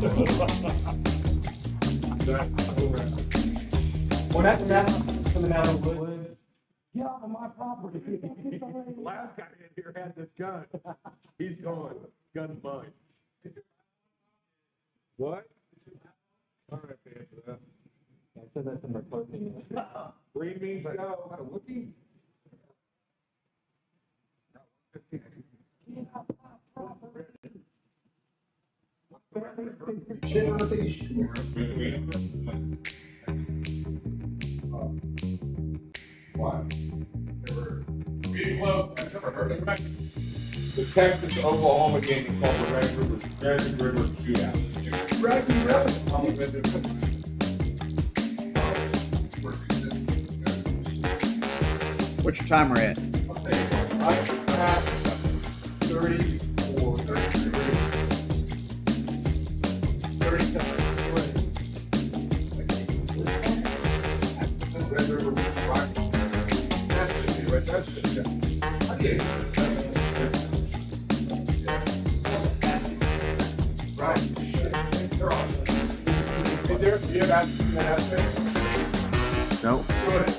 Well, that's coming out of the woods. Get off of my property. The last guy in here had this gun. He's gone. Gun's mine. What? All right, man, for that. I said that to my clothing. Green means go. Got a Wookiee? What? Getting close. I've never heard of it. The Texas-Oklahoma game is called the Red River Shootout. What's your timer at? I'll say I have 30 or 33. 37. Red River Rock. That's the right. That's the I get it. Right. They're all. Is there? Do you have that aspect? No. Good.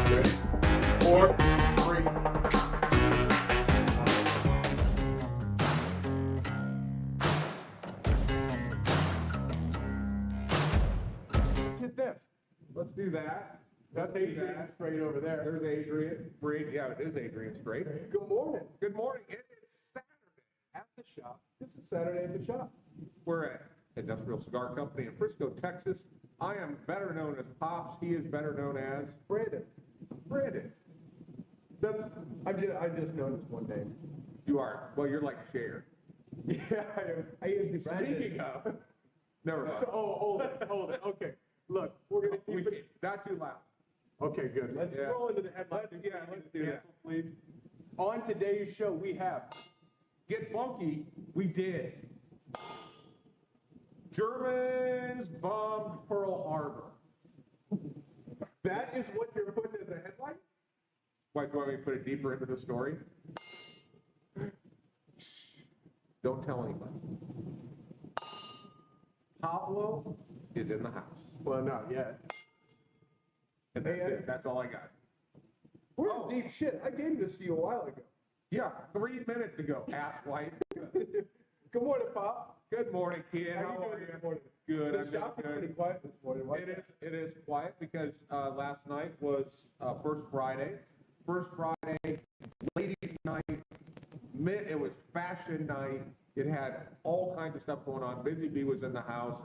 Ready? 4, 3. Let's hit this. Let's do that. That's Adrian Straight over there. There's Adrian. Yeah, it is Adrian Straight. Good morning. Good morning. It is Saturday at the shop. This is Saturday at the shop. We're at Industrial Cigar Company in Frisco, Texas. I am better known as Pops. He is better known as Brandon. Brandon. I just noticed one name. You are. Well, you're like Cher. Yeah, I usually speaking of. Never mind. Oh, hold it. Okay. Look, we're gonna keep it not too loud. Okay, good. Let's roll into the headlines. Let's do that, please. On today's show, we have Get Funky. We did. Germans bombed Pearl Harbor. That is what you're putting as a headline? Why, do you want me to put it deeper into the story? Don't tell anybody. Pablo is in the house. Well, not yet. And that's it. That's all I got. We're in deep shit. I gave this to you a while ago. Yeah, 3 minutes ago, asswipe. Good morning, Pop. Good morning, kid. How are you? This morning? Good. I'm doing good. Pretty quiet this morning. It is quiet because last night was First Friday. First Friday, ladies' night. It was fashion night. It had all kinds of stuff going on. Busy Bee was in the house.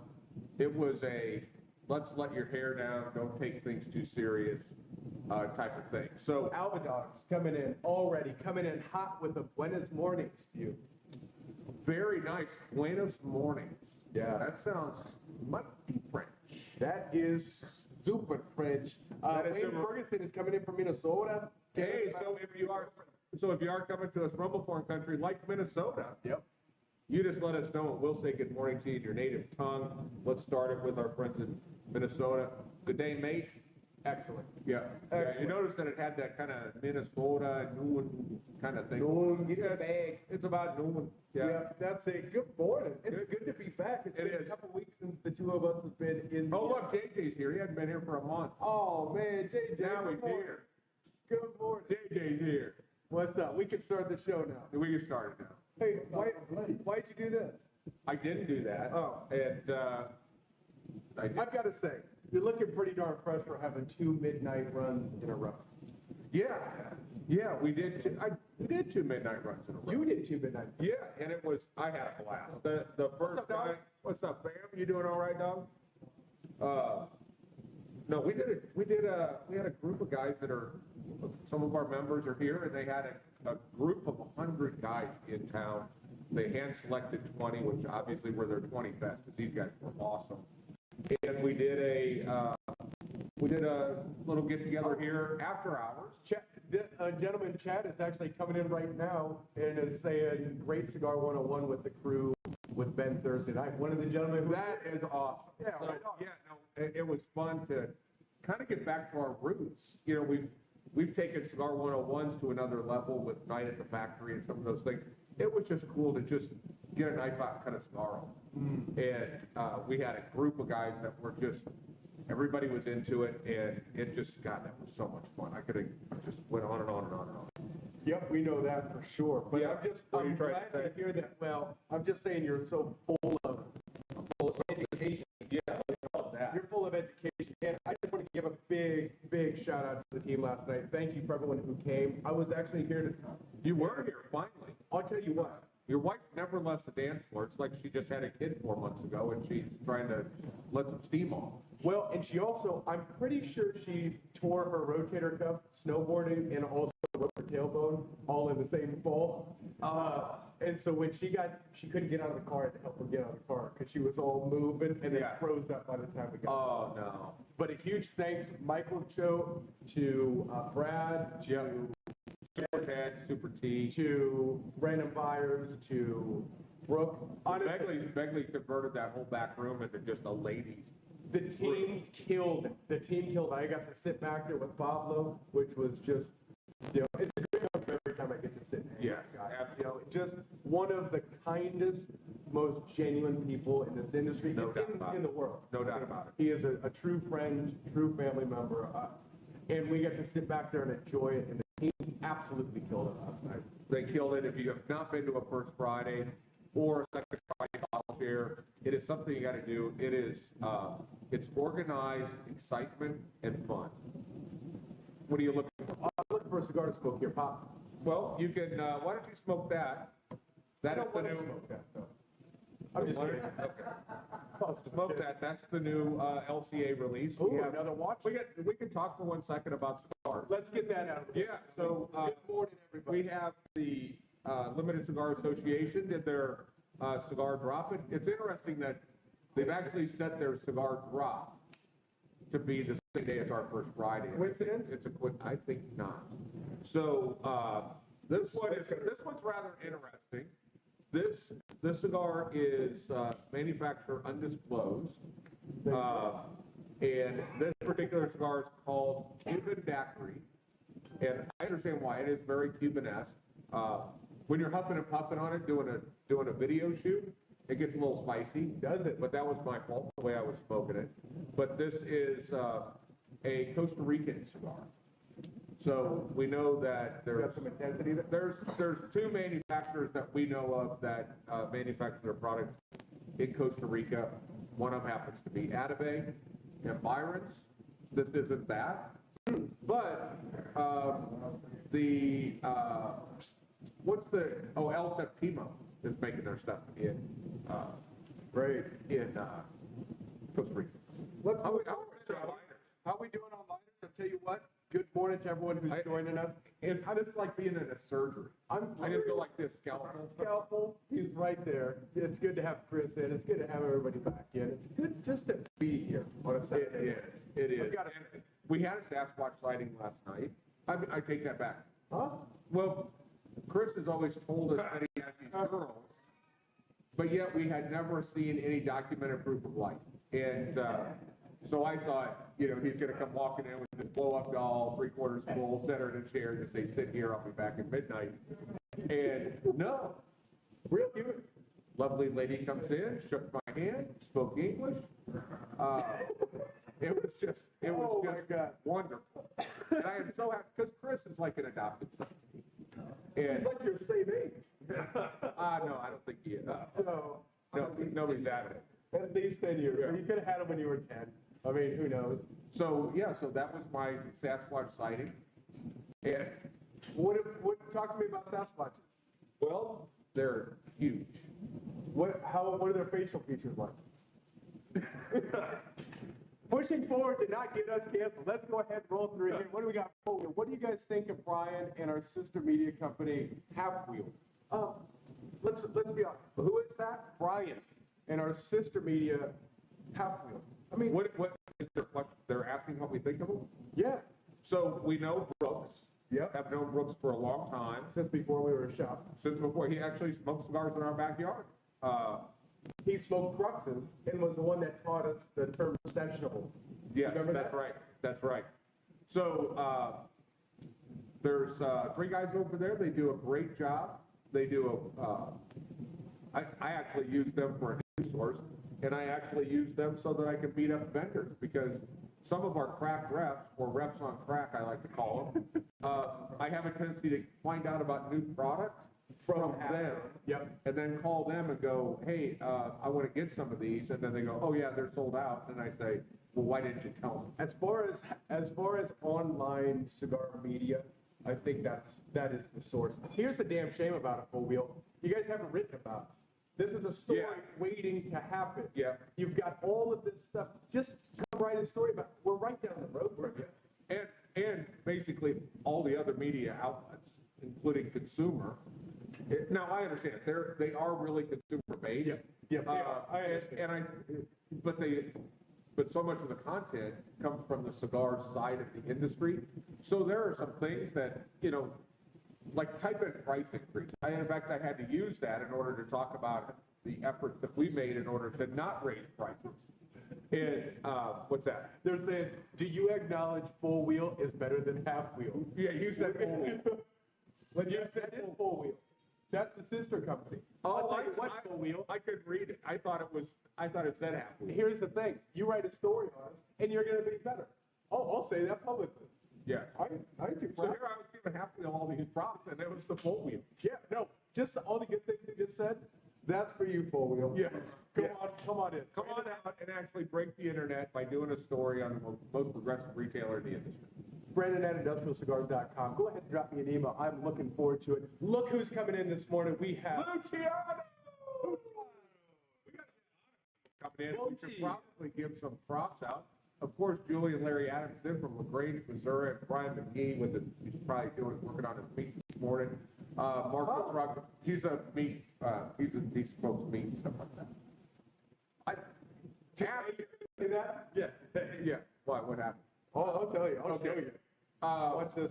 It was a let's let your hair down, don't take things too serious type of thing. So Alba Dogs coming in hot with a Buenos Mornings view. very nice. Buenos mornings. Yeah, that sounds mighty French. That is super French. Wayne Ferguson is coming in from Minnesota. Hey, so if you are coming to us from a foreign country like Minnesota, Yep. you just let us know and we'll say good morning to you in your native tongue. Let's start it with our friends in Minnesota. Good day, mate. Excellent. Yeah. Excellent. You notice that it had that kind of Minnesota noon kind of thing. Noon, get Yeah, the bag. It's about noon. Yeah, that's a good morning. It's good to be back. It's It been is. a couple weeks since the two of us have been in. Oh, look, JJ's here. He hadn't been here for a month. Oh man, JJ. Now good he's morning. here. Good morning. JJ's here. What's up? We can start the show now. We can start it now. Hey, why'd you do this? I didn't do that. Oh. And I did. I've got to say, you're looking pretty darn fresh for having 2 midnight runs in a row. Yeah, we did. We did 2 midnight runs in a row. You did 2 midnight. Yeah, and it was. I had a blast. The first dog? night. What's up, fam? You doing all right, dog? No, we did it. We had a group of guys that are. Some of our members are here, and they had a group of 100 guys in town. They hand selected 20, which obviously were their 20 best. Because these guys were awesome. And we did a little get together here after hours. Gentleman Chad is actually coming in right now and is saying Great Cigar 101 with the crew with Ben Thursday night. One of the gentlemen who That is awesome. Yeah, So, right on. yeah, no, it was fun to kind of get back to our roots. You know, we've taken Cigar 101s to another level with Night at the Factory and some of those things. It was just cool to just get a knife out and cut a cigar open. And we had a group of guys that were just, everybody was into it, and it just, God, that was so much fun. I just went on and on and on and on. Yep, we know that for sure. But Yeah, what are you I'm trying to glad to say? hear that. Well, I'm just saying you're so full of education. Yeah, all that. You're full of education. And I just want to give a big shout out to the team last night. Thank you for everyone who came. I was actually here to, You were here, finally. I'll tell you what, Your wife never left the dance floor. It's like she just had a kid 4 months ago, and she's trying to let some steam off. well, and she also, I'm pretty sure she tore her rotator cuff snowboarding and also broke her tailbone all in the same fall. And so when she couldn't get out of the car, I had to help her get out of the car because she was all moving and then Yeah. froze up by the time we got. Oh, no. But a huge thanks, Michael Cho, to Brad, to Super Ted, Super T. to Brandon Byers, to Brooke. Honestly, Begley converted that whole back room into just a ladies. the team killed it. The team killed it. I got to sit back there with Pablo, which was just, you know, it's a great time every time I get to sit and hang Yeah, with guys. You know, just one of the kindest, most genuine people in this industry, No doubt about in it. the world. No doubt about it. He is a true friend, true family member, and we got to sit back there and enjoy it, and the team absolutely killed it last night. They killed it. If you have not been to a First Friday or a Second Friday bottle share, it is something you got to do. It is, it's organized excitement and fun. What are you looking for? I'm looking for a cigar to smoke here, Pop. Well, you can, why don't you smoke that? That is the new. Smoke that, though. I'm just Why don't kidding. you- okay. Smoke that. That's the new LCA release. Ooh, We have- another watch? We can talk for 1 second about cigars. Let's get that out of the way. Yeah, so, Good morning, everybody. we have the Limited Cigar Association did their cigar drop. It's interesting that they've actually set their cigar drop to be the same day as our First Friday. Coincidence? I think not. So, this one's rather interesting. This cigar is manufacturer undisclosed. And this particular cigar is called Cuban Daiquiri. And I understand why. It is very Cuban-esque. When you're huffing and puffing on it, doing a video shoot, it gets a little spicy. Does it? But that was my fault, the way I was smoking it. But this is a Costa Rican cigar. So we know that You got some intensity there? there's two manufacturers that we know of that manufacture their products in Costa Rica. One of them happens to be Atabey and Byron's. This isn't that. But El Septimo is making their stuff in Great. Costa Rica. How we doing on lighters? I'll tell you what, good morning to everyone who's joining us. It's like being in a surgery. I just go like this, scalpel. He's right there. It's good to have Chris in. It's good to have everybody back in. It's good just to be here on a Saturday. It is. I've got And we had a Sasquatch sighting last night. I take that back. Huh? Well, Chris has always told us that he has these girls, but yet we had never seen any documented proof of life. And so I thought, he's going to come walking in with this blow-up doll, 3/4 full, set her in a chair, and just say, sit here, I'll be back at midnight. And no, real cute. Lovely lady comes in, shook my hand, spoke English. It was just wonderful. And I am so happy, because Chris is like an adopted son. And He's like your same age. no, I don't think he is. No. Nobody's having it. At least 10 years. You could have had him when you were 10. I mean, who knows? So that was my Sasquatch sighting. And, Talk to me about Sasquatches. well, they're huge. What are their facial features like? Pushing forward to not get us canceled. Let's go ahead and roll through here. What do we got forward? What do you guys think of Brian and our sister media company, Half Wheel? Let's be honest. Who is that? Brian and our sister media, Half Wheel. I mean, What is they're asking what we think of them? yeah, So we know Brooks. Yep. Have known Brooks for a long time, since before we were a shop. since before he actually smoked cigars in our backyard. He smoked Cruxes and was the one that taught us the term sessionable. Yes, Remember that's that? right. That's right. So There's three guys over there. They do a great job. They do I actually use them for a news source, and I actually use them so that I can beat up vendors, because some of our crack reps, or reps on crack, I like to call them, I have a tendency to find out about new products from them. Yep. And then call them and go, hey, I want to get some of these. And then they go, oh yeah, they're sold out. And I say, well, why didn't you tell me? As far as online cigar media, I think that is the source. Here's the damn shame about it, Full Wheel. You guys haven't written about us. This is a story waiting to happen. Yeah. You've got all of this stuff. Just come write a story about it. We're right down the road from you. And basically all the other media outlets, including consumer. Now I understand they are really consumer based. Yeah. I understand. But so much of the content comes from the cigar side of the industry. So there are some things that, like type in price increase. In fact, I had to use that in order to talk about the efforts that we made in order to not raise prices. And what's that? They're saying, do you acknowledge Full Wheel is better than Half Wheel? Yeah, you said full wheel. But you said it's Full Wheel. That's the sister company. I'll tell you what, Full Wheel. I couldn't read it. I thought it said half wheel. Here's the thing. You write a story on us, and you're going to be better. I'll say that publicly. Yeah. I do. So here I was giving half wheel all these props, and it was the full wheel. Yeah, no, just all the good things you just said, that's for you, Full Wheel. Yes. Come on in. Come on out and actually break the internet by doing a story on the most progressive retailer in the industry. Brandon at industrialcigars.com. Go ahead and drop me an email. I'm looking forward to it. Look who's coming in this morning. We have Luciano! Coming in, we should probably give some props out. Of course, Julie and Larry Adamson from LaGrange, Missouri, and Brian McGee he's probably working on his meat this morning. Mark Truck, he's a meat, he smokes meat and stuff like that. say that? Yeah. What happened? Oh, I'll tell you. I'll show you. Watch this.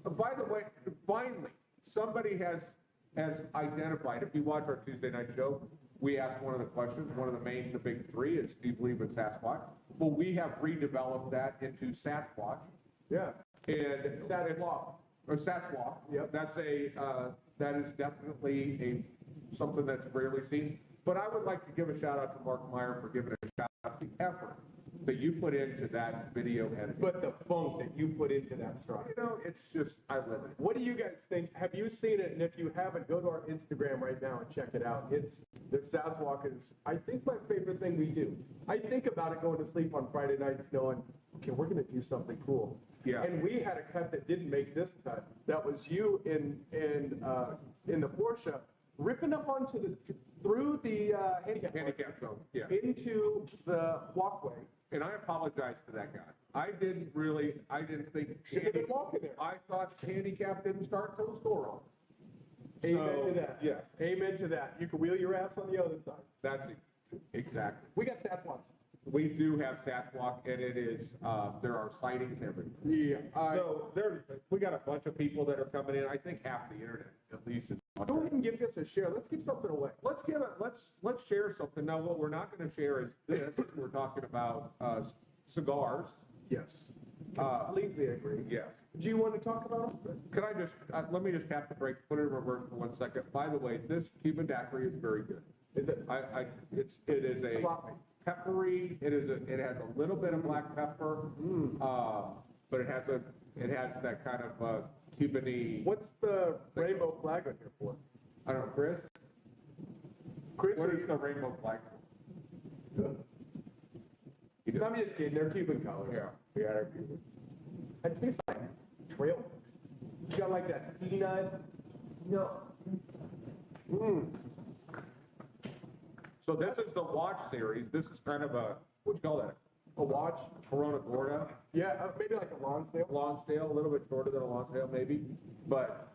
By the way, finally, somebody has identified, if you watch our Tuesday night show, we asked one of the questions, one of the big three is, do you believe in Sasquatch? Well, we have redeveloped that into Sasquatch. Yeah. And Sasquatch. Or Sasquatch. Yep. That is definitely something that's rarely seen. But I would like to give a shout out to Mark Meyer for giving a shout out to the effort that you put into that video editing. But the funk that you put into that strike. It's just, I live it. What do you guys think? Have you seen it? And if you haven't, go to our Instagram right now and check it out. The Sasquatch is, I think, my favorite thing we do. I think about it going to sleep on Friday nights knowing, okay, we're going to do something cool. Yeah. And we had a cut that didn't make this cut. That was you in the Porsche ripping up through the handicap zone, yeah. into the walkway. And I apologize to that guy. I didn't think. Should have been walking there. I thought handicap didn't start till the store on. Amen to that. Yeah. Amen to that. You can wheel your ass on the other side. That's it. Exactly. We got Sasquatch. We do have Sasquatch, and it is, there are sightings everywhere. Yeah. So we got a bunch of people that are coming in. I think half the internet, at least, is. Go ahead and give us a share. Let's give something away. Let's share something. Now, what we're not going to share is this. We're talking about cigars. Yes. Completely agree. Yes. Do you want to talk about it? Can I just, let me just tap the brake, put it in reverse for 1 second. By the way, this Cuban daiquiri is very good. Is it? It is a Sloppy. peppery, it has a little bit of black pepper, but it has that kind of Cuban-y. What's the rainbow flag on here for? I don't know, Chris? Chris, What is the rainbow flag? I'm just kidding. They're Cuban colors. Yeah, they're Cuban. It tastes like trail mix. You got like that peanut? No. So this is the watch series. This is kind of a, what you call that? A watch? Corona Gorda. Yeah, maybe like a Lonsdale. Lonsdale, a little bit shorter than a Lonsdale maybe, but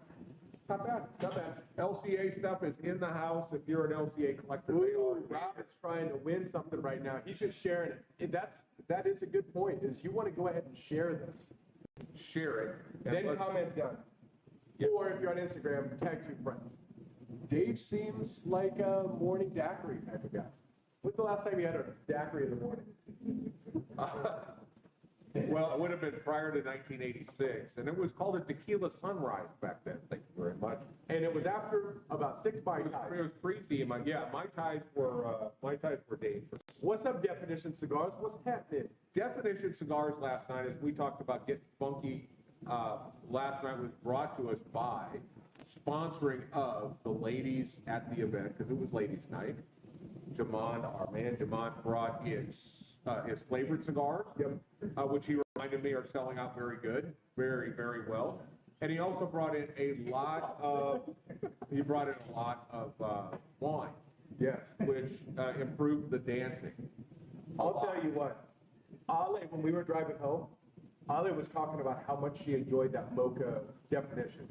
not bad, not bad. LCA stuff is in the house if you're an LCA collector. They are. Rob is trying to win something right now. He's just sharing it. That is a good point, is you want to go ahead and share this. Share it. and Then let's- comment done. Yeah. Or if you're on Instagram, tag 2 friends. Dave seems like a morning daiquiri type of guy. When's the last time you had a daiquiri in the morning? Well, it would have been prior to 1986, and it was called a tequila sunrise back then. Thank you very much. And it was after about 6 Mai It Tais. was pre-theme. Yeah, my ties were dangerous. What's up, Definition Cigars? What's happening? Definition Cigars last night, as we talked about getting funky, last night was brought to us by sponsoring of the ladies at the event, because it was ladies' night. Jamon, our man Jamon, brought his flavored cigars, which he reminded me are selling out very good, very, very well. And he also brought in a lot of wine, Yes. which improved the dancing. I'll tell you what, Ale, when we were driving home, Ale was talking about how much she enjoyed that mocha definition.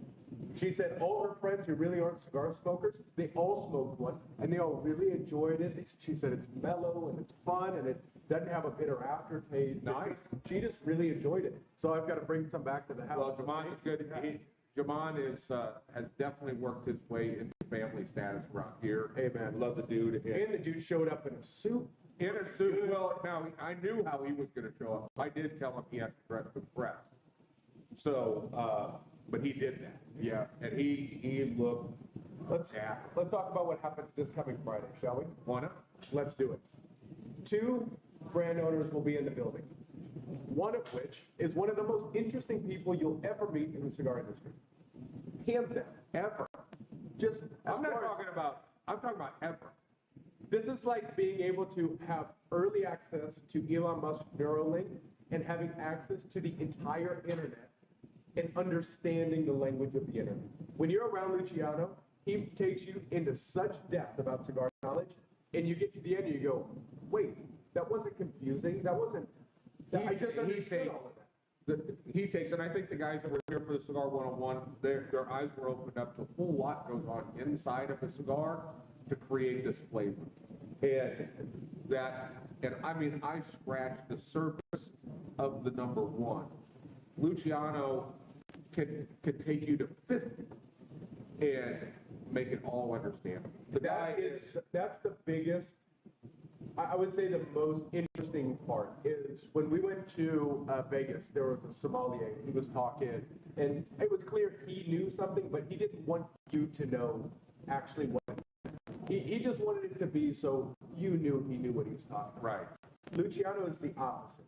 She said all her friends who really aren't cigar smokers, they all smoked one, and they all really enjoyed it. She said it's mellow and it's fun, and it doesn't have a bitter aftertaste. Nice. She just really enjoyed it. So I've got to bring some back to the house. Well, Jamon is good. Jamon has definitely worked his way into family status around here. Hey, man. Love the dude. And the dude showed up in a suit. In a suit. Well, now, I knew how he was gonna show up. I did tell him he had to dress for the press. So, but he did that. Yeah. And he looked, Let's talk about what happens this coming Friday, shall we? wanna? Let's do it. 2 brand owners will be in the building. One of which is one of the most interesting people you'll ever meet in the cigar industry. Hands down, ever. Just, I'm as far as- talking about ever. This is like being able to have early access to Elon Musk's Neuralink and having access to the entire internet and understanding the language of the internet. When you're around Luciano, he takes you into such depth about cigar knowledge, and you get to the end and you go, wait, that wasn't confusing, I just understood all of that. He takes, and I think the guys that were here for the Cigar 101, their eyes were opened up to a whole lot goes on inside of a cigar to create this flavor. And I mean, I scratched the surface of the number 1. Luciano could take you to 50 and make it all understandable. The guy is, That's the biggest, I would say the most interesting part is when we went to Vegas, there was a sommelier, he was talking, and it was clear he knew something, but he didn't want you to know actually what. He just wanted it to be so you knew he knew what he was talking about. right. Luciano is the opposite.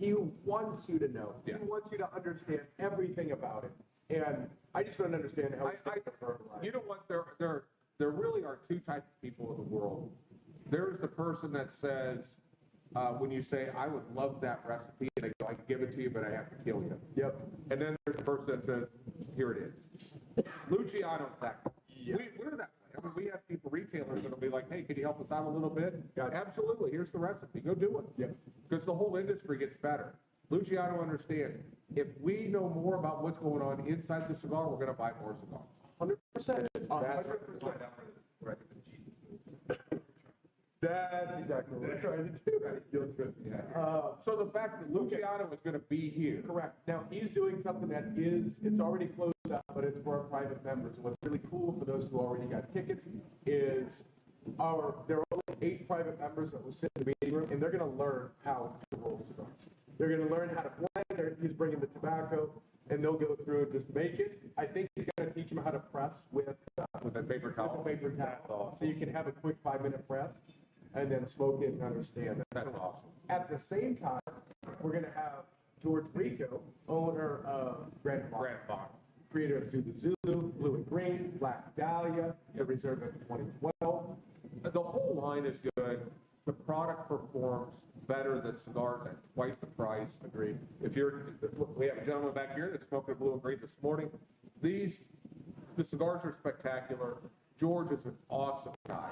He wants you to know. Yeah. He wants you to understand everything about it. And I just don't understand how it's verbalized. You know what? There really are 2 types of people in the world. There's the person that says, when you say, I would love that recipe, and they go, I can give it to you, but I have to kill you. Yep. And then there's the person that says, here it is. Luciano's that guy. We're that way. I mean, we have people, retailers, that'll be like, hey, can you help us out a little bit? Got it. Absolutely. Here's the recipe. Go do it. Yep. Because the whole industry gets better. Luciano understands, if we know more about what's going on inside the cigar, we're going to buy more cigars. 100%. That's 100%. Right. That's exactly what we're trying to do. Guilt trip. So the fact that Luciano is going to be here. Correct. Now, he's doing something that it's already closed up, but it's for our private members. And what's really cool for those who already got tickets is there are only 8 private members that will sit in the meeting room, and they're going to learn how to roll cigars. They're going to learn how to blend. He's bringing the tobacco, and they'll go through and just make it. I think he's going to teach them how to press with With a paper a towel. paper towel, so you can have a quick 5-minute press, and then smoke it and understand it. That's awesome. At the same time, we're going to have George Rico, owner of Grand Farm, creator of Zulu Zulu, Blue and Green, Black Dahlia, the Reserve in 2012. The whole line is good. The product performs better than cigars at twice the price. Agreed. We have a gentleman back here that's smoking a Blue and Green this morning. The cigars are spectacular. George is an awesome guy.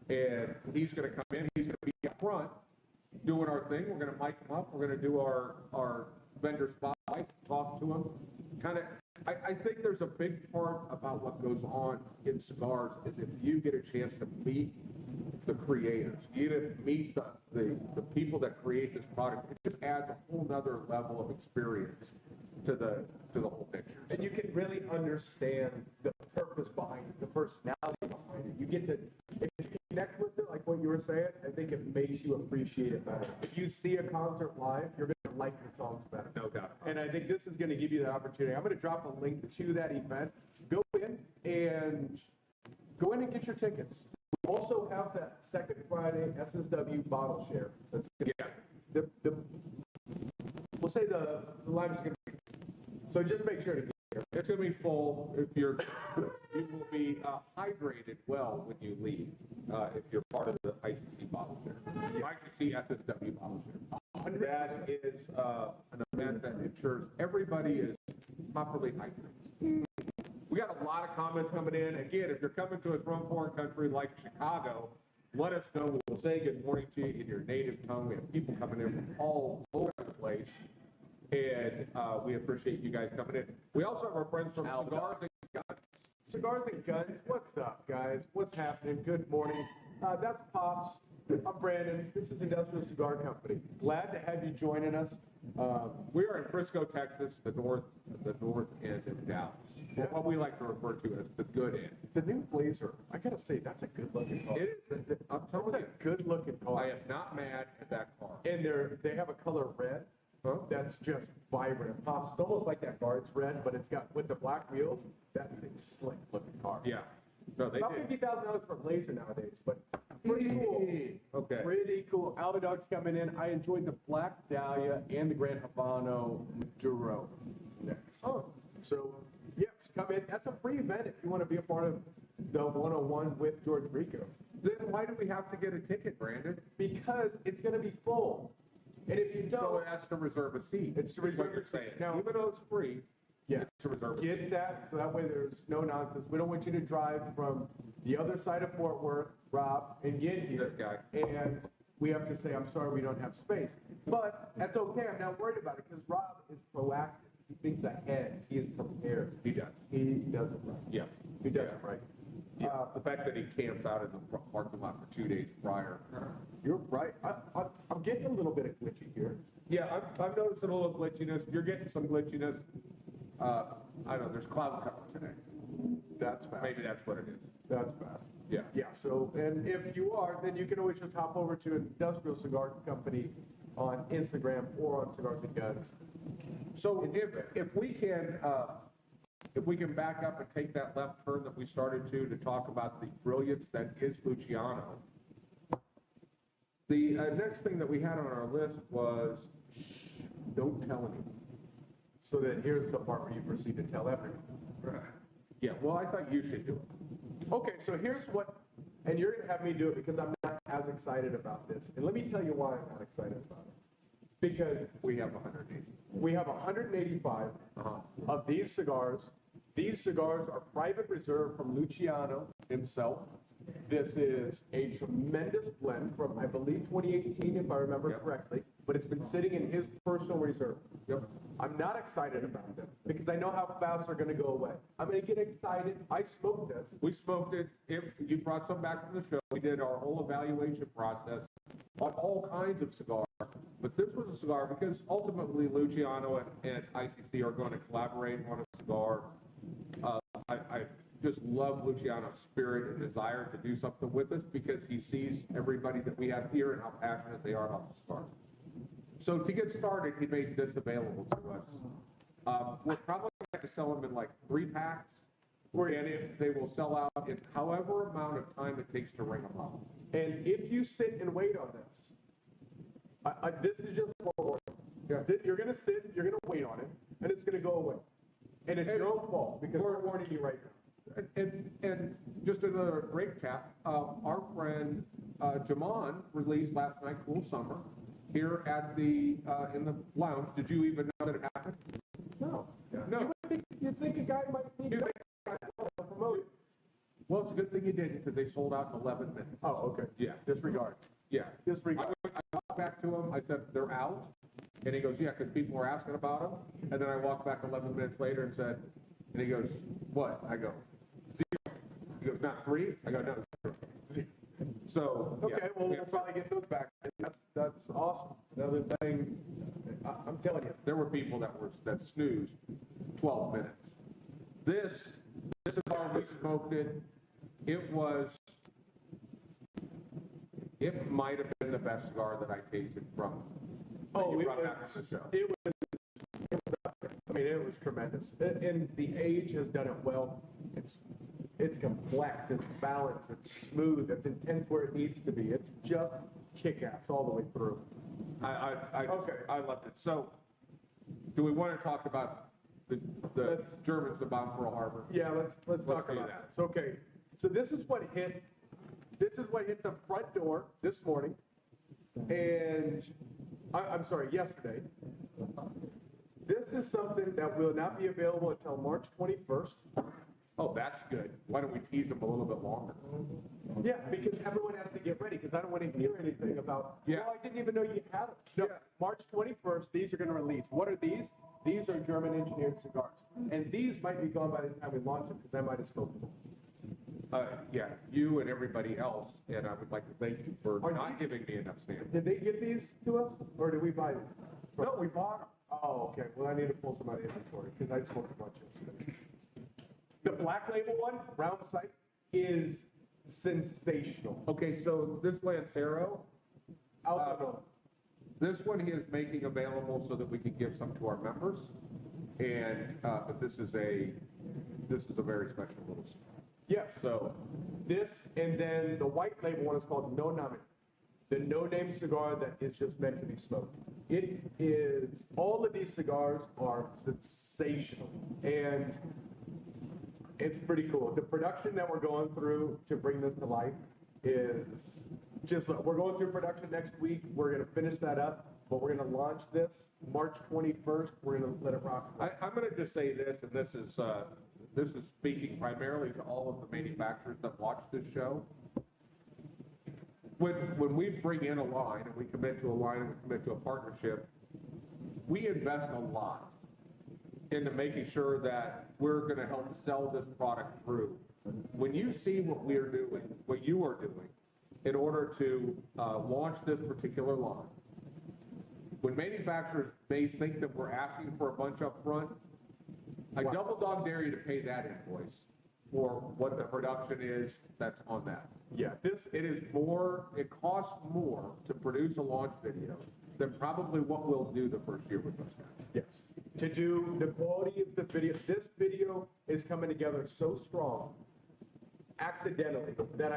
And he's going to come in, he's going to be up front doing our thing. We're going to mic him up. We're going to do our vendor spotlight, talk to him. I think there's a big part about what goes on in cigars is if you get a chance to meet the creators, you get to meet the people that create this product, it just adds a whole nother level of experience to the whole picture. And you can really understand the purpose behind it, the personality behind it. You get to, if you connect with it, like what you were saying, I think it makes you appreciate it better. If you see a concert live, you're going to like the songs better. I think this is going to give you that opportunity. I'm going to drop a link to that event. Go in and get your tickets. We also have that second Friday SSW bottle share. That's we'll say the line is going to be, so just make sure to get here. It's going to be full. You will be hydrated well when you leave if you're part of the ICC bottle share. ICC SSW bottle share. That is an event that ensures everybody is properly hydrated. We got a lot of comments coming in. Again, if you're coming to us from a foreign country like Chicago, let us know. We'll say good morning to you in your native tongue. We have people coming in from all over the place, and we appreciate you guys coming in. We also have our friends from Cigars and Guns. Cigars and Guns, what's up, guys? What's happening? Good morning. That's Pops. I'm Brandon. This is Industrial Cigar Company. Glad to have you joining us. We are in Frisco, Texas, the north end of Dallas. What we like to refer to as the good end. The new Blazer, I gotta say, that's a good looking car. It is. I'm telling you, a good looking car. I am not mad at that car. And they have a color red. That's just vibrant. It pops. It's almost like that car. It's red, but it's got with the black wheels. That's a slick looking car. Yeah. No, they About did. $50,000 for a Blazer nowadays, but pretty cool. Okay. Pretty cool. Alva Dog's coming in. I enjoyed the Black Dahlia and the Grand Habano Maduro next. Oh. So, yes, come in. That's a free event if you want to be a part of the 101 with George Rico. Then why do we have to get a ticket, Brandon? Because it's going to be full. And if you So don't, it has to reserve a seat. It's to is what reserve you're a seat. saying. Now- Even though it's free, yeah, it's to reserve a seat. get that so that way there's no nonsense. We don't want you to drive from the other side of Fort Worth, Rob, and get here. This guy. And we have to say, I'm sorry, we don't have space. But that's okay. I'm not worried about it because Rob is proactive. He thinks ahead. He is prepared. He does. He does it right. Yeah. He does it right. The fact that he camped out in the parking lot for 2 days prior. You're right. I'm getting a little bit of glitchy here. Yeah, I've noticed a little glitchiness. You're getting some glitchiness. I don't know, there's cloud cover today. That's fast. Maybe that's what it is. That's fast. Yeah. Yeah, so, and if you are, then you can always just hop over to Industrial Cigar Company on Instagram or on Cigars and Guns. So if we can back up and take that left turn that we started to talk about the brilliance that is Luciano. The next thing that we had on our list was, don't tell anyone. So then here's the part where you proceed to tell everyone. Yeah, well, I thought you should do it. Okay, so here's what, and you're gonna have me do it because I'm not as excited about this. And let me tell you why I'm not excited about it. Because We have 180. we have 185 of these cigars. These cigars are private reserve from Luciano himself. This is a tremendous blend from, I believe, 2018, if I remember Yep. correctly, but it's been sitting in his personal reserve. Yep. I'm not excited about them because I know how fast they're going to go away. I'm going to get excited. I smoked this. We smoked it. If you brought some back from the show, we did our whole evaluation process on all kinds of cigars. But this was a cigar because ultimately Luciano and ICC are going to collaborate on a cigar. I just love Luciano's spirit and desire to do something with us because he sees everybody that we have here and how passionate they are about the cigar. So to get started, he made this available to us. We're probably going to sell them in like 3 packs. And they will sell out in however amount of time it takes to ring them up. And if you sit and wait on this, this is just forewarning. Yeah. You're going to sit, you're going to wait on it, and it's going to go away. And it's your own fault because we're warning you right now. And just another break tap, our friend Jamon released last night, Cool Summer, here at in the lounge. Did you even know that it happened? No. No. You'd think a guy might need to promote it. Well, it's a good thing you didn't because they sold out in 11 minutes. Oh, okay. Yeah. Disregard. Yeah. Disregard. I walked back to him. I said, they're out. And he goes, yeah, because people were asking about them. And then I walked back 11 minutes later and said, and he goes, what? I go, 0. He goes, not 3? I go, no, 0. So, Okay, yeah, well, yeah. we'll probably get those back. That's awesome. Another thing, I'm telling you. There were people that snoozed 12 minutes. This cigar, we smoked it. It might have been the best cigar that I tasted from. Oh, you it brought was, back to the show. it was I mean, it was tremendous. And the age has done it well. It's complex, it's balanced, it's smooth, it's intense where it needs to be. It's just kick-ass all the way through. Okay, I loved it. So, do we want to talk about the Germans about Pearl Harbor? Yeah, let's talk do about that. that. Okay, so this is what hit the front door this morning, and I'm sorry, yesterday. This is something that will not be available until March 21st. Oh, that's good. Why don't we tease them a little bit longer? Yeah, because everyone has to get ready, because I don't want to hear anything about, Yeah. well, I didn't even know you had them. No, Yeah. March 21st, these are going to release. What are these? These are German engineered cigars. And these might be gone by the time we launch them, because I might have smoked them. Yeah, you and everybody else, and I would like to thank you for Are not these- giving me enough stamps. Did they give these to us, or did we buy them? No, we bought them. Oh, okay, well, I need to pull some out of inventory, because I smoked a bunch yesterday. The black label one, round sight, is sensational. Okay, so this Lancero, Alcohol. this one he is making available so that we can give some to our members. And, but this is a very special little cigar. Yes, So, this, and then the white label one is called No Name. The no-name cigar that is just meant to be smoked. It is, all of these cigars are sensational, and it's pretty cool. The production that we're going through to bring this to life is just, we're going through production next week. We're gonna finish that up, but we're gonna launch this March 21st. We're gonna let it rock. I'm gonna just say this, and this is speaking primarily to all of the manufacturers that watch this show. When we bring in a line, and we commit to a line, and we commit to a partnership, we invest a lot into making sure that we're gonna help sell this product through. When you see what we are doing, what you are doing, in order to launch this particular line, when manufacturers may think that we're asking for a bunch up front, I double dog dare you to pay that invoice for what the production is that's on that. Yeah, It costs more to produce a launch video than probably what we'll do the first year with those guys. yes. To do the quality of the video, this video is coming together so strong, accidentally, that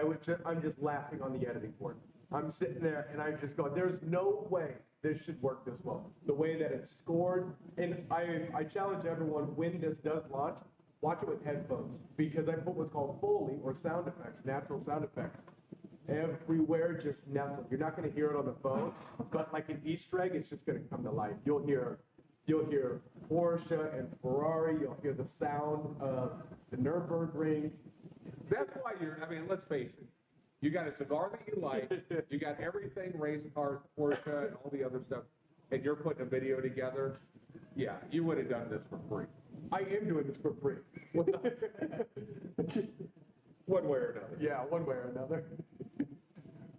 I'm just laughing on the editing board. I'm sitting there and I'm just going, there's no way this should work this well. The way that it's scored, and I challenge everyone, when this does launch, watch it with headphones, because I put what's called Foley, or sound effects, natural sound effects, everywhere just nestled. You're not gonna hear it on the phone, but like an Easter egg, it's just gonna come to life. You'll hear Porsche and Ferrari, you'll hear the sound of the Nürburgring. That's why let's face it, you got a cigar that you like, you got everything, race cars, Porsche, and all the other stuff, and you're putting a video together, yeah, you would have done this for free. I am doing this for free. One way or another. Yeah, one way or another.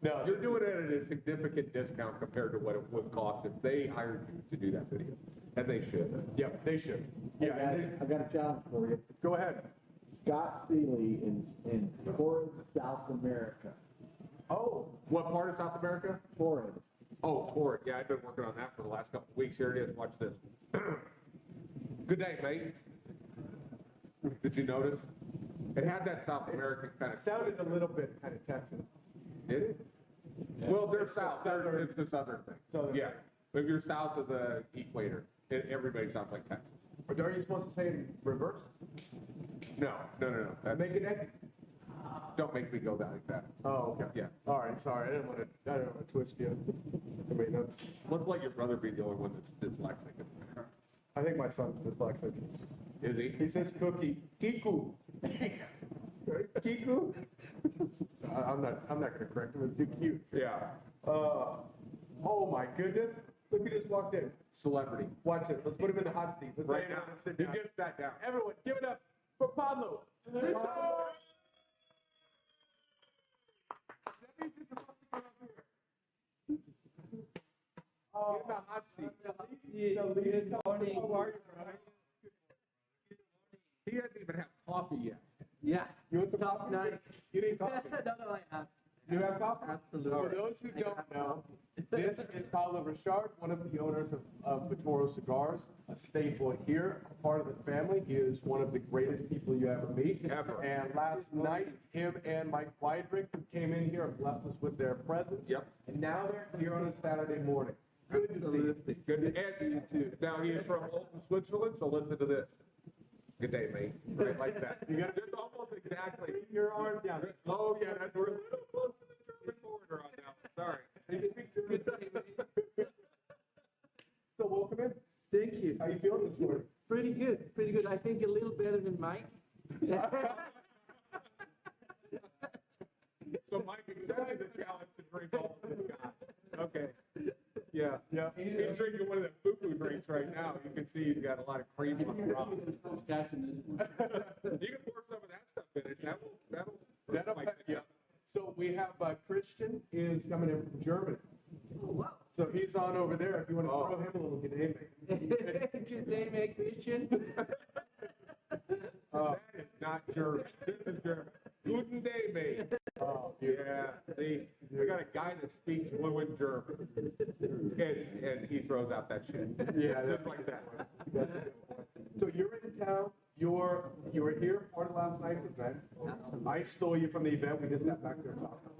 No, You're doing it at a significant discount compared to what it would cost if they hired you to do that video, and they should. Yep, they should. Hey, Yeah, guys, and I got a challenge for you. go ahead. Scott Seeley in Torrid, South America. Oh, what part of South America? Torrid. Oh, Torrid. Yeah, I've been working on that for the last couple of weeks. Here it is. Watch this. Good day, mate. Did you notice? It had that South American kind of. Sounded a little bit kind of Texan. Did it? Well, they're It's the south. southern- It's the southern thing. Southern. Yeah. If you're south of the equator, everybody sounds like Texas. But are you supposed to say it in reverse? No. Make it Eddie? Don't make me go down like that. Oh, okay. Yeah. All right, sorry, I didn't want to twist you. I mean, that's, Let's let your brother be the only one that's dyslexic. I think my son's dyslexic. Is he? He says cookie, kiku. Kiku? I'm not gonna correct him, it's too cute. Yeah. Oh my goodness, look who just walked in. Celebrity. Watch it, let's put him in the hot seat. Let's Right lay him now. down and sit He down. just sat down. Everyone, give it up for Pablo. Get in the hot seat. He hasn't even had coffee yet. Yeah, You want some top night. You need coffee. No, I have. You have coffee? Absolutely. For those who don't know, this is Pablo Richard, one of the owners of Batoro Cigars, a staple here, a part of the family. He is one of the greatest people you ever meet. Ever. And last night, him and Mike Weidrich came in here and blessed us with their presence. Yep. And now they're here on a Saturday morning. Good to see you. Good to add you too. Now, he is from Olten, Switzerland, so listen to this. Good day, mate. Right like that. You got just almost exactly. Your arm down. Oh, yeah, that's, we're a little close to the German border on that one, sorry. Good day, mate. So welcome in. Thank you. How you feeling this morning? Pretty good, pretty good. I think a little better than Mike. So Mike accepted the challenge to drink all of this guy. Okay. Yeah. Yeah. He's drinking one of the foo-foo drinks right now. You can see he's got a lot of cream on the bottom. You can pour some of that stuff in it. That'll That'll, yeah. So we have Christian is coming in from Germany. Oh, wow. So he's on over there. If you want to throw him a little good day, mate. Good day, mate, Christian. That is not German. This is German. Guten day, mate. Oh, yeah. See, we got a guy that speaks fluent German. And he throws out that shit. Yeah, Just like that. So you're in town. You were here part of last night's event. I stole you from the event. We just got back there talking.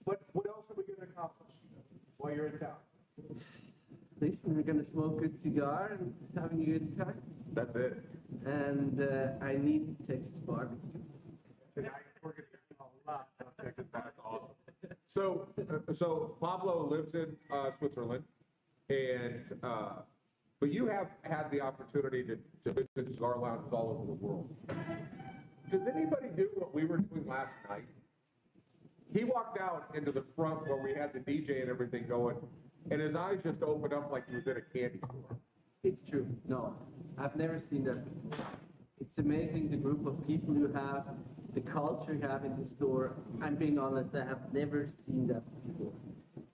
But what else are we going to accomplish while you're in town? Listen, we're gonna smoke a good cigar and having a good time. That's it. And I need Texas barbecue. Tonight, we're going to get a lot of Texas. That's awesome. So Pablo lives in Switzerland, and but you have had the opportunity to visit cigar lounges all over the world. Does anybody do what we were doing last night? He walked out into the front where we had the DJ and everything going, and his eyes just opened up like he was in a candy store. It's true. No, I've never seen that before. It's amazing the group of people you have, the culture you have in the store. I'm being honest, I have never seen that before.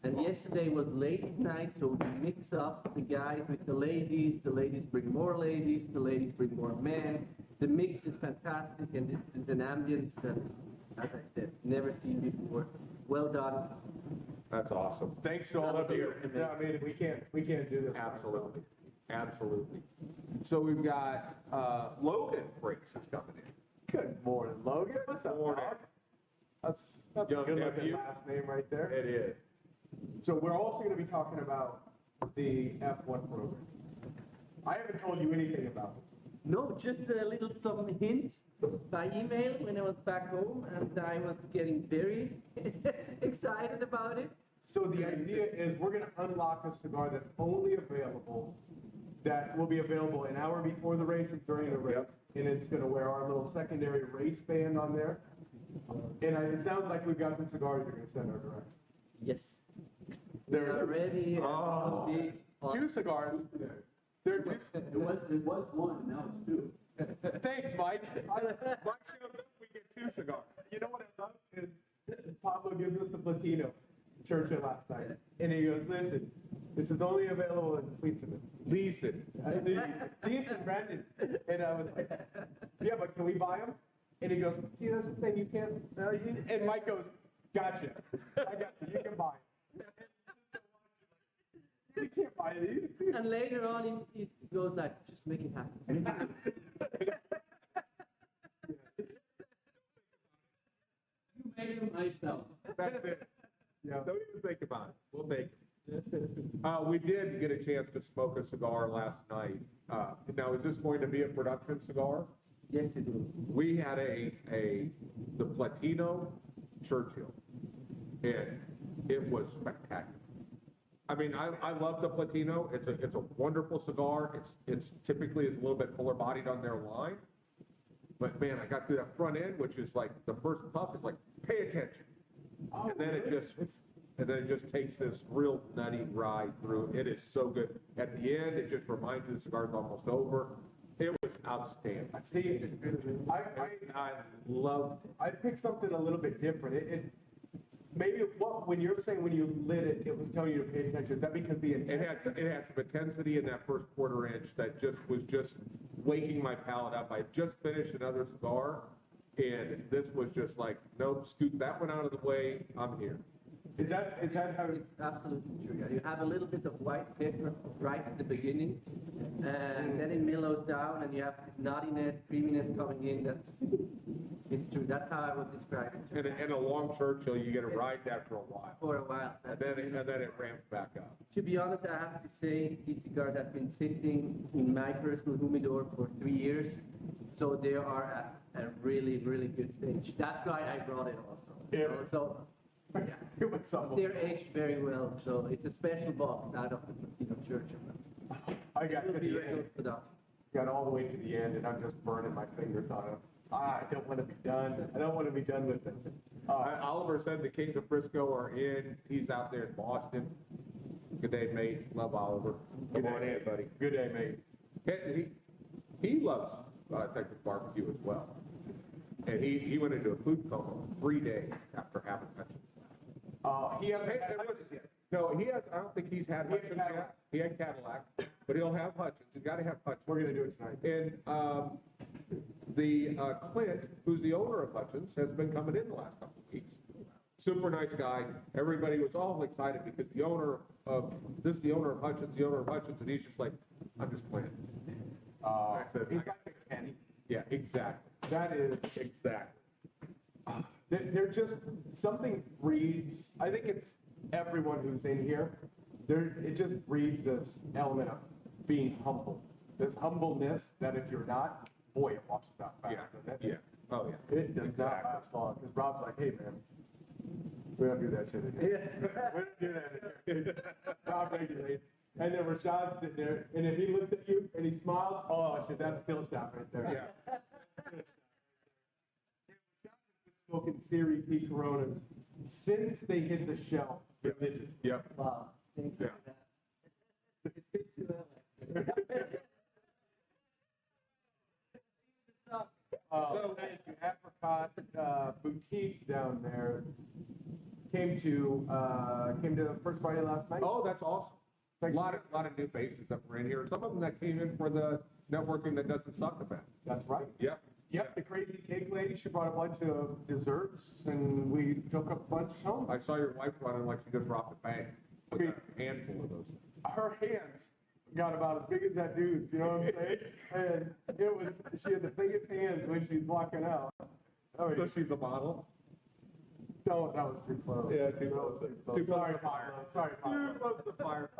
And yesterday was late at night, so we mix up the guys with the ladies bring more ladies, the ladies bring more men. The mix is fantastic, and it's an ambience that, as I said, never seen before. Well done. That's awesome. Thanks to all of you. Yeah, I mean, we can't do this. Absolutely. Absolutely. So we've got Logan Breaks is coming in. Good morning, Logan. What's up, Morning. dog? That's a Young good looking nephew. last name right there. It is. So we're also going to be talking about the F1 program. I haven't told you anything about it. No, just a little some hints by email when I was back home, and I was getting very excited about it. So the idea is we're going to unlock a cigar that's only available, that will be available an hour before the race and during the race. And it's going to wear our little secondary race band on there. And it sounds like we've got some cigars you're going to send our direction. Yes. There They're it is. ready. Oh. Two cigars. There are two. It was one, now it's two. Thanks, Mike. Mike showed up, we get 2 cigars. You know what I love is Pablo gives us the Platino Churchill last night. And he goes, listen, this is only available in Switzerland. Leeson. Listen, Brandon. And I was like, yeah, but can we buy them? And he goes, see, that's the thing, you can't. And Mike goes, gotcha. I got you, you can buy them. You can't buy these. And later on, it goes like, just make it happen. You made them myself. That's it. Yeah. Don't even think about it. We'll take it. We did get a chance to smoke a cigar last night. Now, is this going to be a production cigar? Yes, it will. We had the Platino Churchill, and it was spectacular. I mean, I love the Platino. It's a wonderful cigar. It's typically is a little bit fuller bodied on their line, but man, I got through that front end, which is like the first puff is like, pay attention, and then it just takes this real nutty ride through. It is so good. At the end, it just reminds you the cigar's almost over. It was outstanding. See, I loved it. I picked something a little bit different. Maybe when you're saying when you lit it, it was telling you to pay attention. Is that because the It had some intensity in that first quarter inch that was waking my palate up. I just finished another cigar, And this was just like, nope, scoot that one out of the way, I'm here. Is that how, It's absolutely true. Yeah. You have a little bit of white pepper right at the beginning, and then it mellows down, and you have this nuttiness, creaminess coming in. It's true. That's how I would describe it. And a long Churchill, you get to ride that for a while. For a while. And then it ramps back up. To be honest, I have to say these cigars have been sitting in my personal humidor for 3 years, so they are at a really, really good stage. That's why I brought it also. Yeah. So it was something. they're aged very well, so it's a special box out of the Platino Churchill. I got to It'll be the very end, good for that. got all the way to the end, and I'm just burning my fingers on it. I don't want to be done. I don't want to be done with this. Oliver said the Kings of Frisco are in. He's out there in Boston. Good day, mate. Love Oliver. Come on in, buddy. Good day, mate. And he loves Texas barbecue as well. And he went into a food coma 3 days after having Hutchins. He hasn't Hey, had there was- Hutchins yet. No, he has. I don't think he's had He had Hutchins Cadillac. yet. He had Cadillac, but he'll have Hutchins. He's got to have Hutchins. We're gonna do it tonight. And the Clint, who's the owner of Hutchins, has been coming in the last couple of weeks. Super nice guy. Everybody was all excited because the owner of Hutchins, and he's just like, I'm just playing. I said, He's like a Kenny. yeah, exactly. That is Exactly. They're just, something breeds, I think it's everyone who's in here, it just breeds this element of being humble. This humbleness that if you're not, boy, it washes out fast. Yeah, doesn't it? yeah. Oh, yeah. It does not last long, because Rob's like, hey, man, we don't do that shit in here. We don't do that in here. Rob regulates. And then Rashad's sitting there, and if he looks at you and he smiles, oh, shit, that's still shot right there. Yeah. Smoking Series P Coronas since they hit the shelf religiously. Yep. Wow. Thank you for that. It's too Thank you. Apricot Boutique down there came to the first Friday last night. Oh, that's awesome. A lot of new faces that were in here. Some of them that came in for the networking that doesn't suck event. That's right. Yep. Yep, the crazy cake lady, she brought a bunch of desserts, and we took a bunch home. I saw your wife running like she just dropped a bag with a handful of those. Her hands got about as big as that dude's, you know what I'm saying? And she had the biggest hands when she's walking out. Oh, So she's a model? no, that was too close. Yeah, too close. Too close Sorry, to fire. Pablo. Sorry, Pablo. Too close to fire.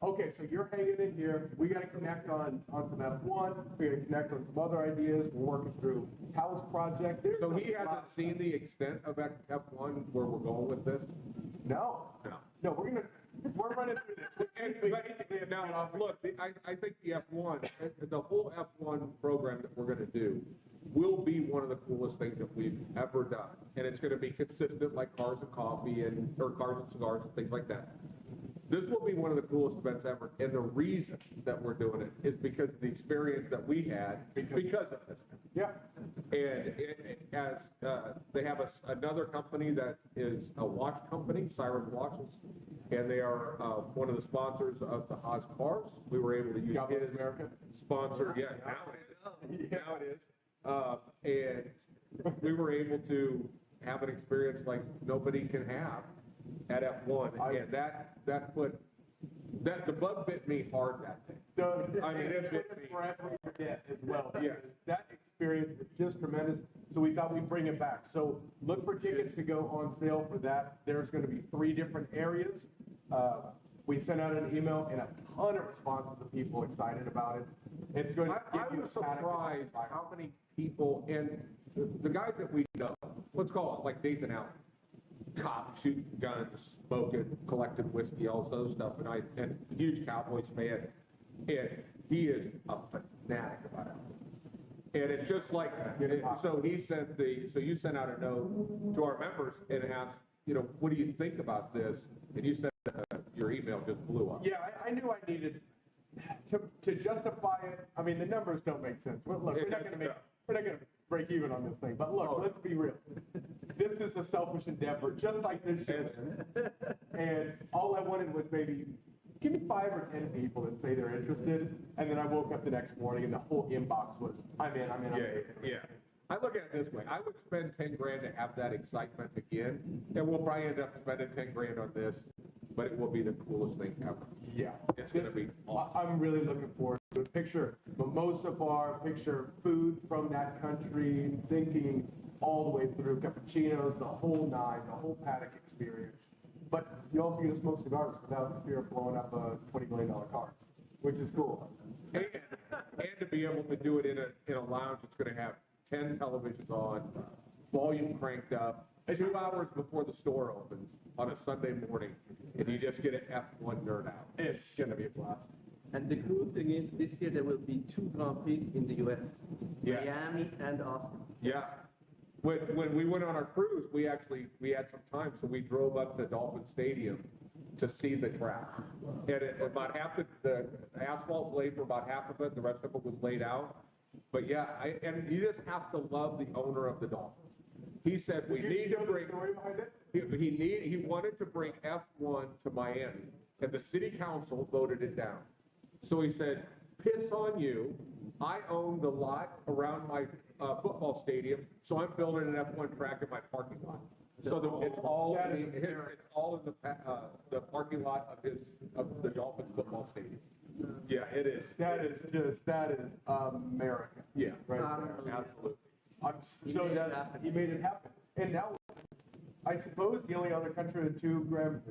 Okay, so you're hanging in here. We gotta connect on some F1. We gotta connect on some other ideas. We're working through house project. There's So a he lot hasn't of seen stuff. the extent of F1 where we're going with this? No. No. No, we're running through this. And, We but, basically have now, got off- look, I think the F1, the whole F1 program that we're gonna do will be one of the coolest things that we've ever done. And it's gonna be consistent like Cars and Coffee or Cars and Cigars and things like that. This will be one of the coolest events ever. And the reason that we're doing it is because of the experience that we had because of this. Yeah. And they have another company that is a watch company, Siren Watches, and they are one of the sponsors of the Haas cars. We were able to use God bless his America. sponsor, yeah, now it is. Now it is. And we were able to have an experience like nobody can have at F1. And the bug bit me hard that day. I mean, it bit me. Forever forget as well. Yes. because That experience was just tremendous, so we thought we'd bring it back. So look for tickets to go on sale for that. There's gonna be 3 different areas. We sent out an email and a ton of responses of people excited about it. It's going to I give you was a panic surprised attack. how many people, and the guys that we know, let's call it like Nathan Allen, cop, shooting guns, smoking, collecting whiskey, all those stuff, and a huge Cowboys fan, and he is a fanatic about it. And it's just like, so you sent out a note to our members and asked, what do you think about this? And you said your email just blew up. Yeah, I knew I needed to justify it. I mean, the numbers don't make sense. Look, we're not gonna break even on this thing, but look, let's be real. This is a selfish endeavor, just like this show is. And all I wanted was maybe give me 5 or 10 people that say they're interested, and then I woke up the next morning and the whole inbox was, I'm in. Yeah. I look at it this way, I would spend 10 grand to have that excitement again, and we'll probably end up spending 10 grand on this, but it will be the coolest thing ever. Yeah. It's gonna be awesome. I'm really looking forward to it. Picture mimosa bar, picture food from that country, thinking all the way through cappuccinos, the whole nine, the whole paddock experience. But you also get to smoke cigars without the fear of blowing up a $20 million car, which is cool. And to be able to do it in a lounge that's gonna have 10 televisions on, volume cranked up, 2 hours before the store opens on a Sunday morning, and you just get an F1 nerd out. It's gonna be a blast. And the cool thing is, this year there will be 2 Grand Prix in the US, Yeah. Miami and Austin. Yeah. When we went on our cruise, we had some time, so we drove up to Dolphin Stadium to see the track. And about half the asphalt's laid for about half of it, the rest of it was laid out. But yeah, and you just have to love the owner of the Dolphins. He said, we need to bring, Story behind it? he wanted to bring F1 to Miami, and the city council voted it down. So he said, piss on you, I own the lot around my football stadium, so I'm building an F1 track in my parking lot. So it's all, it's all in the parking lot of the Dolphins football stadium. Yeah, it is. That is America. Yeah, Right there. absolutely. I'm so that he made it happen. And now, I suppose the only other country with 2 Grand,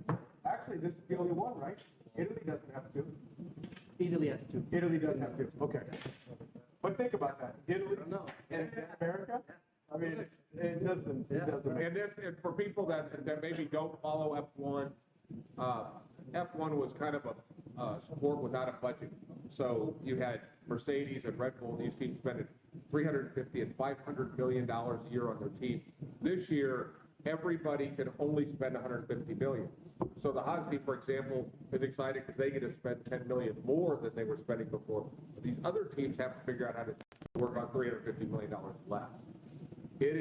actually, this is the only one, right? Italy doesn't have 2. Italy has 2. Italy does have 2, okay. But think about that, Italy No. and America, I mean, it doesn't make And for people that maybe don't follow F1, F1 was kind of a sport without a budget. So you had Mercedes and Red Bull, these teams spending $350 and $500 million a year on their team. This year, everybody can only spend $150 million. So the Haas team, for example, is excited because they get to spend $10 million more than they were spending before. But these other teams have to figure out how to work on $350 million less. It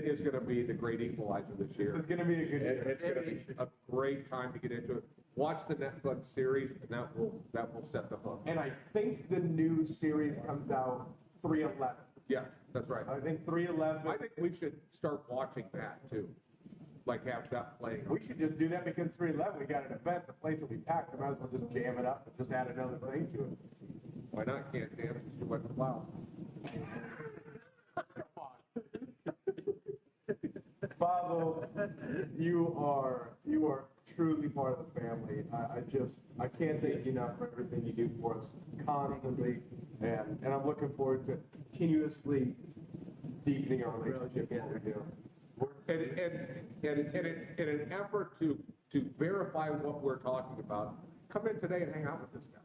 is going to be the great equalizer this year. It's gonna be a good year. It's going to be a great time to get into it. Watch the Netflix series, and that will set the hook. And I think the new series comes out 3/11. Yeah, that's right. I think 3/11. I think we should start watching that too, like have that playing. We should just do that because 3/11, we got an event, the place will be packed, we might as well just jam it up and just add another thing to it. Why not? Can't dance, you went to plow. Pablo, you are truly part of the family. I can't thank you enough for everything you do for us constantly, and I'm looking forward to continuously deepening our relationship with you. In an effort to verify what we're talking about, come in today and hang out with this guy.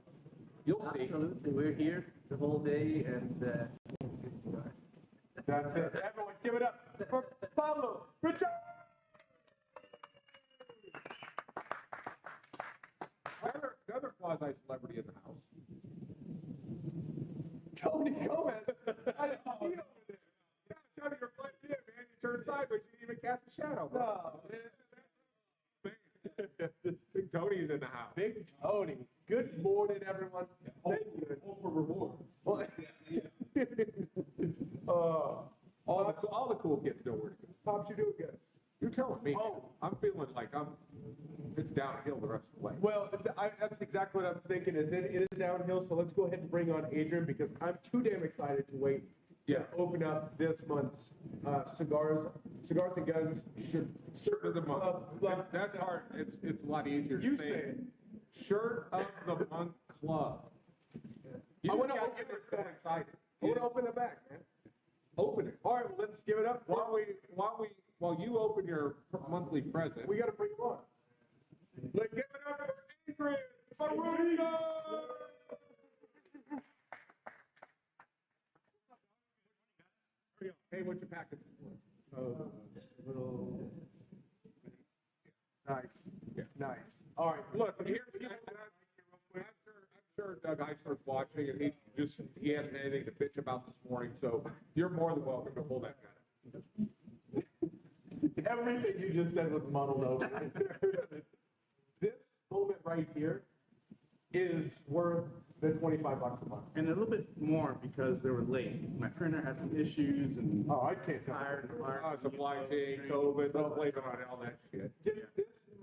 You'll see. Absolutely, we're here the whole day and That's it. Everyone, give it up for Pablo. Good job. Another quasi-celebrity in the house. Tony Gomez. I didn't see him. Yeah, Tony, you're playing in, man. You turn sideways, you didn't even cast a shadow. No. Big Tony's in the house. Big Tony. Good morning, everyone. Thank you. Hope for reward. All the cool kids know where to go. Pops, you doing good. You're telling me. Oh. I'm feeling like it's downhill the rest of the way. Well, that's exactly what I'm thinking. It is downhill, so let's go ahead and bring on Adrian because I'm too damn excited to wait. Yeah. To open up this month's cigars and guns. Shirt of the month. That's hard. It's a lot easier You to say it. Shirt of the month club. You I wanna gotta open get it so back. excited. I want to open it back, man. Open it. All right, well, let's give it up. While you open your monthly present, We got to bring him on. let's give it up for Adrian Maruga! Hey, what's your package? Nice. Yeah. Nice. All right, Look, here's, I'm sure Doug Eisler's watching, and he hasn't anything to bitch about this morning, so you're more than welcome to pull that guy. everything you just said was muddled over. This moment right here is worth the $25 a month. And a little bit more because they were late. My printer had some issues and. Oh, I can't tell. Tired. Supply chain, COVID, don't blame it on all that shit. This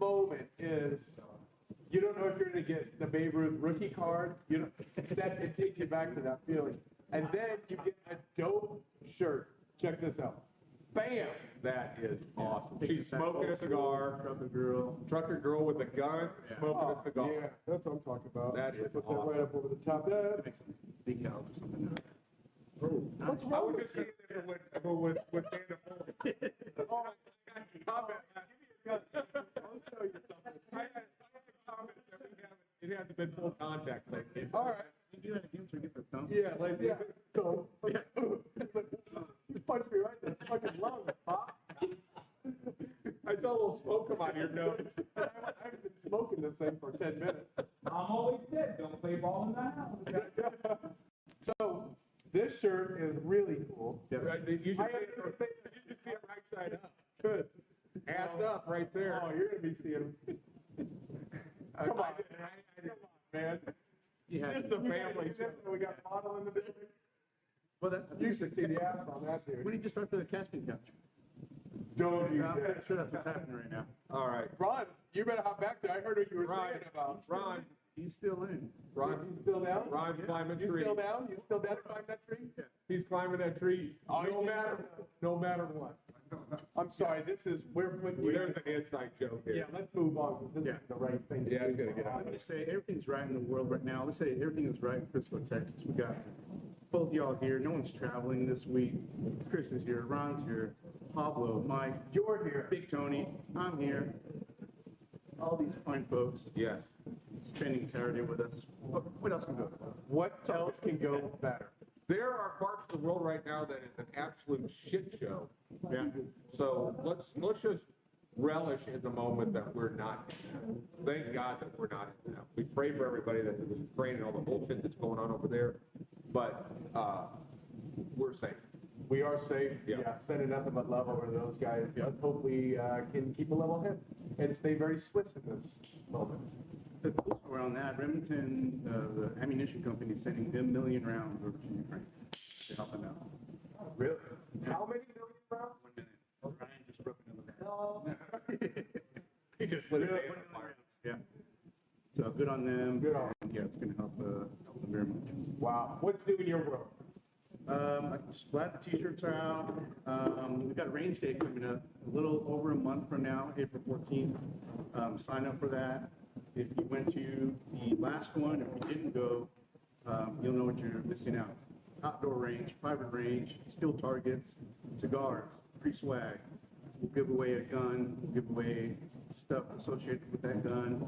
moment is, you don't know if you're gonna get the Babe Ruth rookie card, you know, that, it takes you back to that feeling. And then you get a dope shirt. Check this out. Bam! That is awesome. She's smoking a cigar. Trucker girl with a gun, smoking Oh, a cigar. yeah, that's what I'm talking about. That is Put that right up over the top there. Decals or something. What's I wrong was with just saying that it was Dana Boy. Oh, comment. I'll show you something. I had a comment that it hasn't been full contact lately. All right. You do that again so we get the thumb? Yeah, like, yeah. So, you punched me right in the fucking lung, Pop. I saw a little smoke come out of your nose. I've been smoking this thing for 10 minutes. I'm always dead, don't play ball in the house. So, this shirt is really cool. Right, you should I see it right side up. Good. Ass up right there. Oh, you're gonna be seeing. Come on, man. Just the family. We got model in the building. Well, that, You should see the ass on that dude. when did you start the casting couch? Don't you I'm dare. pretty sure that's what's happening right now. All right. Ron, you better hop back there. I heard what you were Ron, saying about. Ron, He's still in. Ron, You still down? Ron's climbing You tree. still down? You still down to climb that tree? He's climbing that tree, Oh, no matter what. I'm sorry, we're putting you. There's an inside joke Yeah, here. let's move on, because this is the right thing to do. Yeah, it's gonna get out Let of me here. say, everything's right in the world right now. Let's say everything is right in Frisco, Texas. We got both y'all here. No one's traveling this week. Chris is here, Ron's here, Pablo, Mike, You're here. Big Tony, I'm here. All these fine folks Yes. spending Saturday with us. What else can go? What else can go better? There are parts of the world right now that is an absolute shit show. Yeah. So let's just relish in the moment that we're not in that. Thank God that we're not in that. We pray for everybody that's in Ukraine and all the bullshit that's going on over there, but we're safe. We are safe. Yeah. Sending nothing but love over to those guys. Let's hope we can keep a level head and stay very Swiss in this moment. Around that, Remington, the ammunition company is sending them 1 million rounds over to Ukraine to help them out. Really? How many million rounds? 1 million. Ryan just broke another record. He just lit it on fire. Yeah. So good on them. Good on And, yeah, it's gonna help them very much. Wow. What's new in your world? I splat the t-shirts are out. We got a range day coming up a little over a month from now, April 14th. Sign up for that. If you went to the last one, if you didn't go, you'll know what you're missing out. Outdoor range, private range, steel targets, cigars, free swag. We'll give away a gun, we'll give away stuff associated with that gun,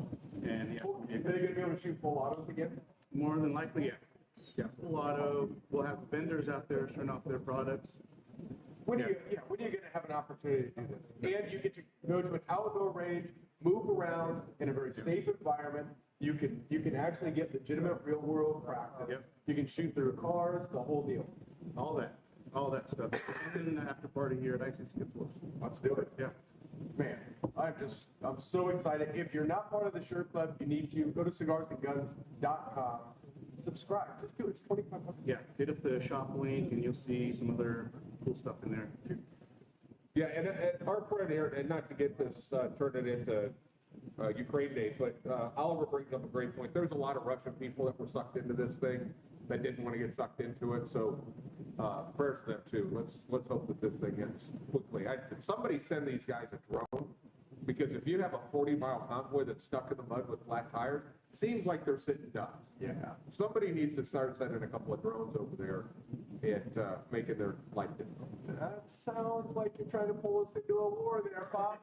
and yeah, Are they gonna be able to shoot full autos again? more than likely, yeah. Yeah, full auto. We'll have vendors out there showing off their products. When are you gonna have an opportunity to do this? And you get to go to an outdoor range, move around in a very safe environment. You can actually get legitimate real world practice. Yep. You can shoot through cars, the whole deal. All that stuff. And then the after party here at ICC, of course. Let's do it. Yeah. Man, I'm so excited. If you're not part of the shirt club, you need to go to cigarsandguns.com. Subscribe. Just do it. It's $25. Yeah, hit up the shop link and you'll see some other cool stuff in there too. Yeah, and our friend here, and not to get this, turn it into Ukraine Day, but Oliver brings up a great point. There's a lot of Russian people that were sucked into this thing that didn't want to get sucked into it, so prayers to them too. Let's hope that this thing ends quickly. Somebody send these guys a drone, because if you have a 40-mile convoy that's stuck in the mud with flat tires, seems like they're sitting ducks. Yeah. Somebody needs to start sending a couple of drones over there and making their life difficult. That sounds like you're trying to pull us into a war there, Bob.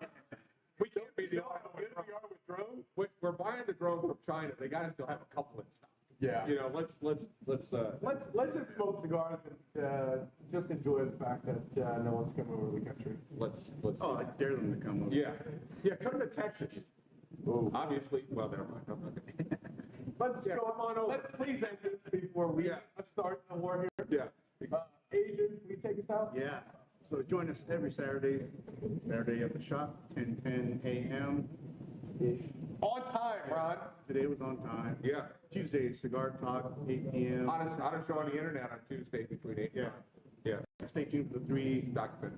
We can't be the How only good we are with drones? We're buying the drones from China. They got to still have a couple in stock. Yeah. You know, let's Let's just smoke cigars and just enjoy the fact that no one's coming over the country. let's. Oh, I dare them to come over. Yeah. Come to Texas. Obviously, well, never mind. I'm not gonna. Let's Yeah, go. come on over. Let's please end this before we start the war here. Yeah. Adrian, can you take us out? Yeah. So join us every Saturday at the shop, 10:10 a.m. ish. On time, Ron. Today was on time. Yeah. Tuesday, cigar talk, 8 p.m. On a show on the internet on Tuesday between 8 and 9. Yeah. Stay tuned for the three Document.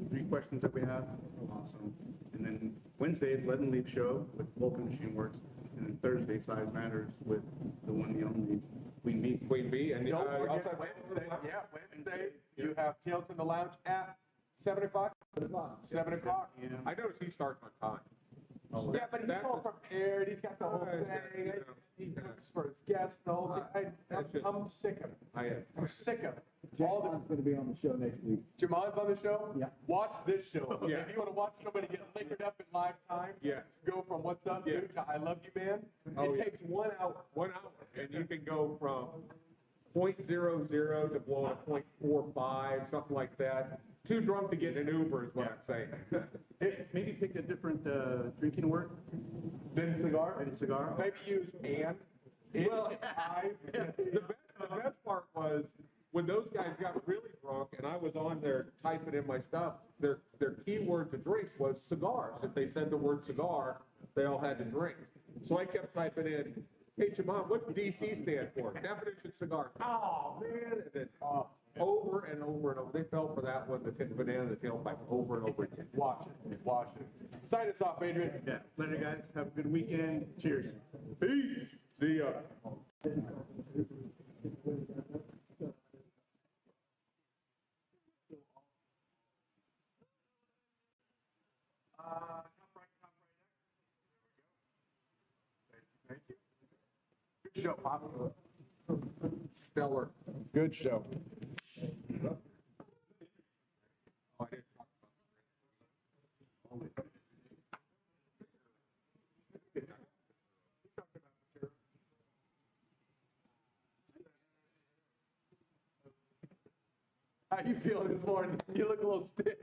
three questions that we have. Awesome. And then Wednesday, Lead and Leaf Show with Local Machine Works. And then Thursday, Size Matters with the one, the only Queen Bee. Queen Bee, and Don't also forget Wednesday. Yeah, Wednesday, you have Tales from the Lounge at 7 o'clock? 7 o'clock. Yeah. I noticed he starts on time. Yeah, but he's all prepared, he's got the whole thing, he cooks for his guests, the whole thing. I'm sick of it. I'm sick of it. All Jamon's gonna be on the show next week. Jamon's on the show? Yeah. Watch this show. Yeah. If you wanna watch somebody get liquored up in live time, Yeah. go from what's up, Yeah. dude, to I love you, man. Oh, It yeah. takes 1 hour. 1 hour, and you can go from .00 to blowing a .45, something like that. Too drunk to get in an Uber is what I'm saying. Maybe pick a different drinking word Then cigar? than cigar. Maybe use and. Well, the best part was when those guys got really drunk and I was on there typing in my stuff, their keyword to drink was cigars. If they said the word cigar, they all had to drink. So I kept typing in, hey, Jamon, what's DC stand for? Definition cigar. Oh, man. And then over and over and over. They fell for that one, the banana in the tailpipe, over and over again. Watch it, watch it. Sign us off, Adrian. Yeah. Later, guys. Have a good weekend. Cheers. Peace. See ya. Thank you. Good show, Pablo. Stellar. Good show. Oh, I didn't talk How you feeling this morning? You look a little stiff.